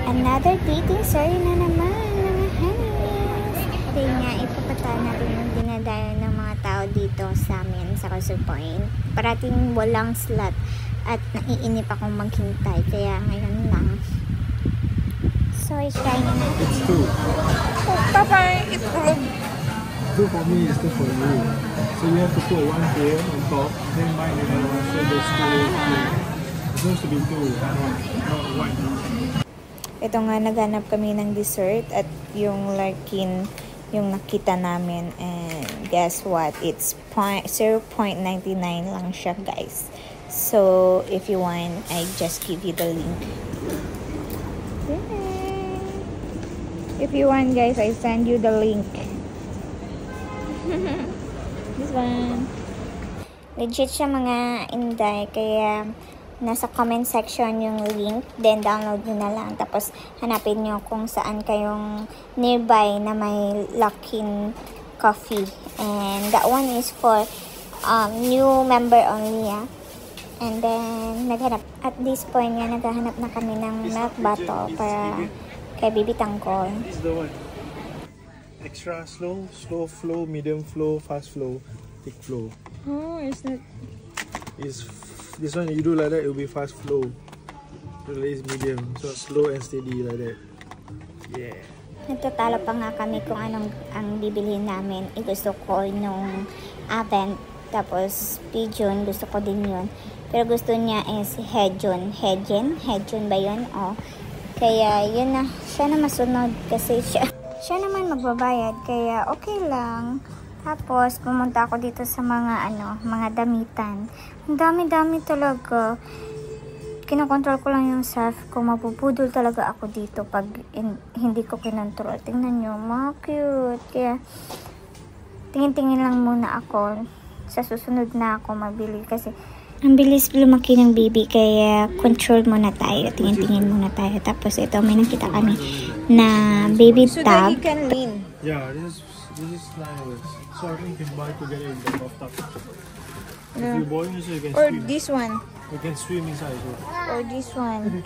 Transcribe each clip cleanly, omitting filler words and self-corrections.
Another dating story na naman, mga honeys. Kaya nga, ipapataan natin yung dinadayo ng mga tao dito sa amin sa Causeway Point. Parating walang slot at naiinip akong maghintay. Kaya ngayon lang. So, i-try na natin. It's two. Oh, Papa, it's good. Two for me is two for you. So you have to put one here on top, then mine another one. So there's two here. It's supposed to be two, not one. Ito nga, naghanap kami ng dessert at yung Larkin yung nakita namin, and guess what, it's 0.99 lang siya, guys. So if you want, I just give you the link. Yay! If you want, guys, I send you the link. This one legit siya, mga inday, kaya nasa comment section yung link, then download nyo na lang, tapos hanapin nyo kung saan kayong nearby na may Luckin Coffee, and that one is for new member only, yeah. And then naghanap at this point nga, naghahanap na kami ng milk bottle para kay Baby Tangkol. This is the one. Extra slow, slow flow, medium flow, fast flow, thick flow. Oh, it's not. This one you do like that, it will be fast flow. Release medium, so slow and steady like that. Yeah. Nagtatalo pa nga kami kung anong ang bibilhin namin. Gusto ko nung Avent, tapos Pigeon, gusto ko din yun. Pero gusto niya is Hedjon ba yun? Oh. Kaya yun na, siya na masunod kasi siya naman magbabayad, kaya okay lang. Tapos pumunta ako dito sa mga mga damitan. Ang dami-dami talaga. Kinokontrol ko lang yung self ko. Mabubudol talaga ako dito pag hindi ko kinontrol. Tingnan nyo, mga cute. Kaya tingin-tingin lang muna ako. Sa susunod na ako mabili kasi ang bilis lumaki ng baby, kaya control muna tayo. Tingin-tingin muna tayo. Tapos ito, may nakita kami na baby so tub. that he can lean. Yeah, this is nice. So I think you can buy together in the bathtub. Yeah. If you boil also, you can Or swim. this one. You can swim inside. So. Or this one.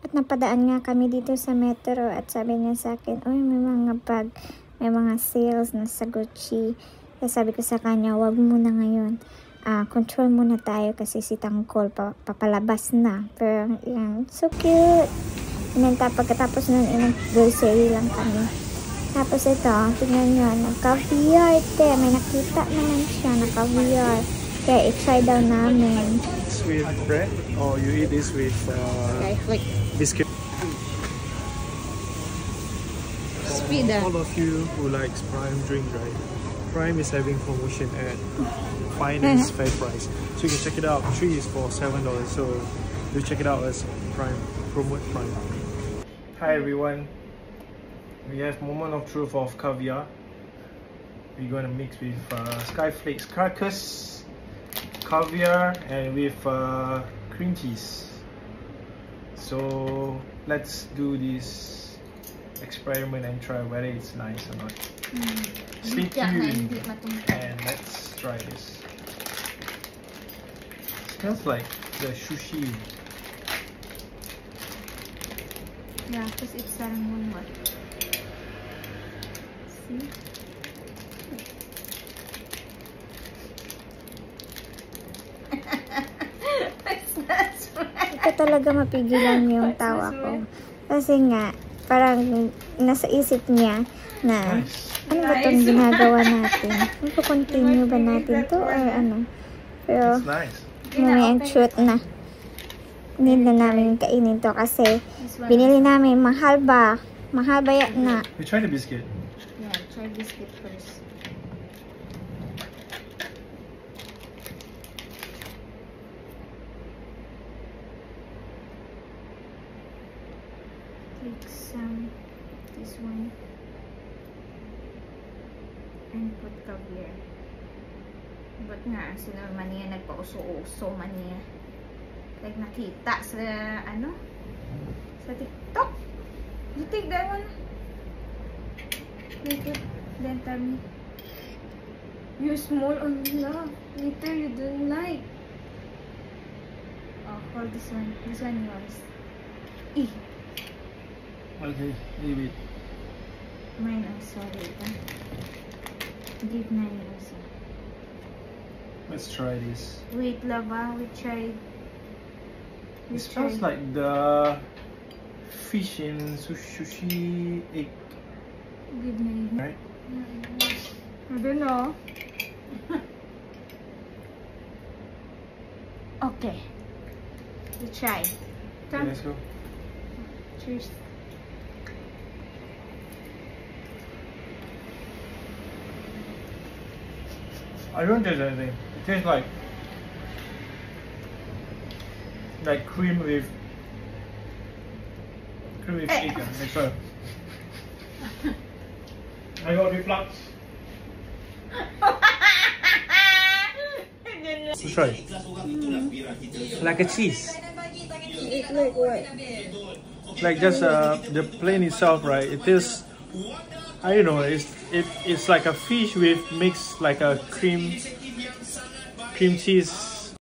At napadaan nga kami dito sa metro at sabi niya sa akin, "Uy, may mga bag, may mga sales na sa Gucci." Kaya sabi ko sa kanya, "Wag muna ngayon. Control muna tayo kasi si Tangkol papalabas na." Pero yan, so cute. And then pagkatapos nun, nag-grocery lang kami. Tapos ito, tingnan nyo, nagka-VR. May nakita naman siya, naka-VR. Kaya i-try daw namin. It's with bread, or you eat this with biscuit. Speed. All of you who likes Prime drink, right? Prime is having promotion at finance fair price, so you can check it out. 3 is for $7, so you check it out as Prime. Promote Prime. Hi everyone, we have moment of truth of caviar. We're gonna mix with Skyflakes crackers, caviar, and with cream cheese. So let's do this experiment and try whether it's nice or not. Stay tuned and let's try this. Smells like the sushi. Yeah, because it's salmon. What? See? Ito talaga mapigilan yung tawa ko. Kasi nga, parang nasa isip niya na, ano ba itong ginagawa natin? Continue ba natin to or ano? Pero, may ang shoot na. Need na namin kainin to kasi binili namin, mahal ba? Mahal ba yan na? We try the biscuit. Yeah, try biscuit first. Take some, this one, and put caviar. Ba't nga, sila maniya nagpa-uso-uso maniya. Like nakita sa sa TikTok. You take that one. Make it Then tell me. You're small on love. Later you don't like. Oh, hold this one. This one yours. Eh. Okay, leave it. Mine also. Wait. Give mine also. Let's try this. Wait, lava. We tried. It smells like the fish in sushi egg, Give me. right? I don't know. Okay. We try. Okay, Come. let's go. Cheers. I don't taste anything. It tastes like cream with egg. That's all. I got reflux. Let's try. Like a cheese. Like what? Like just the plain itself, right? It is. I don't know. It's like a fish with mixed like a cream cheese